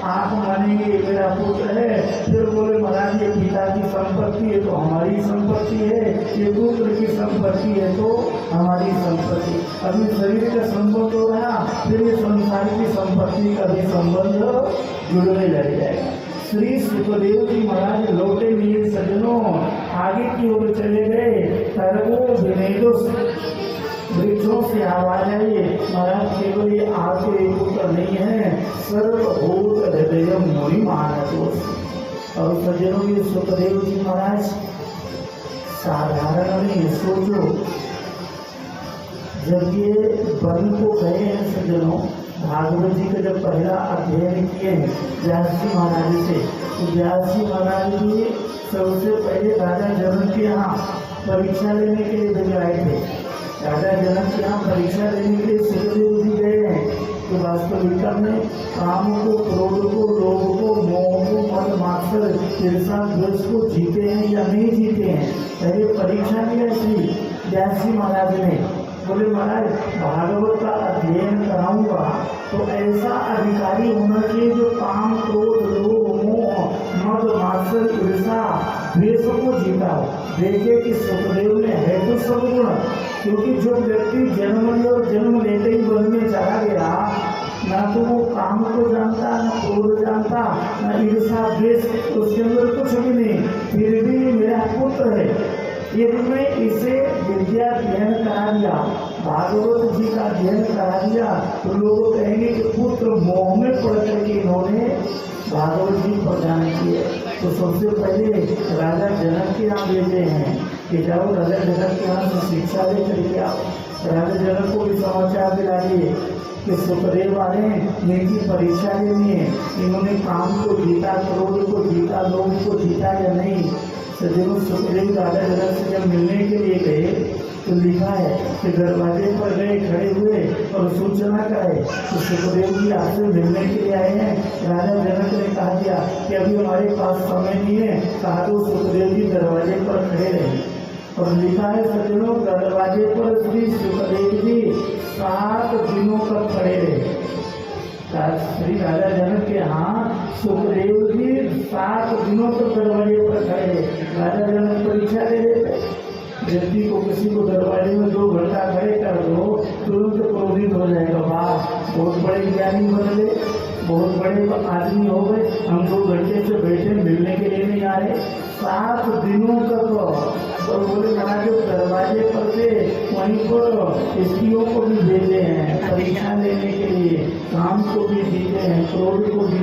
आंख मानेंगे मेरा पुत्र है, फिर बोले महाराज ये पिता की संपत्ति है तो हमारी संपत्ति है, ये पुत्र की संपत्ति है तो हमारी संपत्ति। अभी शरीर का संबंध हो रहा, फिर ये संसार की संपत्ति का भी संबंध जुड़ने लग जाएगा। श्री सुखदेव जी महाराज लौटे लिए सज्जनों, आगे की ओर चले गए। सर्वो विनेदुस, वृक्षों से आवाज आई महाराज केवल ये आपके पुत्र नहीं है, सर्वभूत हृदय मुनि मानस। और सज्जनों ये सुखदेव जी महाराज साधारण नहीं, सोचो जब ये वन को गए हैं सज्जनों, भागवत जी का जब पहला अध्ययन किए हैं व्यास जी महाराज से, तो व्यास जी महाराज जी सबसे पहले राजा जनक के यहाँ परीक्षा लेने के लिए भेज आए थे। राजा जनक के यहाँ परीक्षा लेने के लिए सुखदेव जी गए हैं कि वास्तविकता में काम को, क्रोध को, लोभ को, मोह को, मद मात्सर, ईर्षा, द्वेष को जीते हैं या नहीं जीते हैं। पहले परीक्षा लिया थी व्यास जी महाराज ने। बोले महाराज भागवत का अध्ययन कराऊंगा तो ऐसा अधिकारी होना चाहिए जो काम, क्रोध, लोभ, मोह, मद मात्सर, ईर्षा, द्वेषों को जीता हो। देखे कि सुखदेव में है तो सब गुण, क्योंकि जो व्यक्ति जन्म लिया और जन्म लेते ही वन में चला गया, ना तो वो काम को जानता, ना क्रोध जानता, ना ईर्षा द्वेष, उसके अंदर कुछ भी नहीं, फिर भी मेरा पुत्र है। यदि मैं इसे विद्या अध्ययन करा दिया, भागवत जी का अध्ययन करा दिया, तो लोग कहेंगे कि पुत्र मोह में पड़ करके इन्होंने भागवत जी प्रदान किए। तो सबसे पहले राजा जनक के यहाँ भेजे हैं कि जाओ राजा जनक के यहाँ से शिक्षा ले करके आओ। राजा जनक को भी समाचार दिला दिए कि सुखदेव आ रहे हैं, इनकी परीक्षा लेनी है, इन्होंने काम को जीता, क्रोध को जीता, लोभ को जीता या नहीं। सदैव सुखदेव राजा जनक से जब मिलने के लिए गए तो लिखा है कि दरवाजे पर गए, खड़े हुए और सूचना का है कि सुखदेव जी आपसे मिलने के लिए आए हैं। राजा जनक ने कहा दिया कि अभी हमारे पास समय नहीं है, कहा तो सुखदेव जी दरवाजे पर खड़े रहे। और लिखा है सज्जनों दरवाजे पर श्री सुखदेव जी 7 दिनों तक खड़े रहे। श्री राजा जनक के यहाँ सुखदेव जी 7 दिनों तक दरवाजे पर खड़े रहे। राजा जनक परीक्षा ले लेते, व्यक्ति को किसी को दरवाजे में 2 घंटा खड़े कर दो, तुरंत क्रोधित हो जाएगा, वाह बहुत बड़े ज्ञानी बन गए, बहुत बड़े आदमी हो गए, हम 2 घंटे से बैठे मिलने के लिए नहीं आ रहे। 7 दिनों तक और बोले महाराज जो दरवाजे पर थे वहीं पर स्त्रियों को भी भेजे हैं परीक्षा लेने के लिए, काम को भी जीते हैं, क्रोध को भी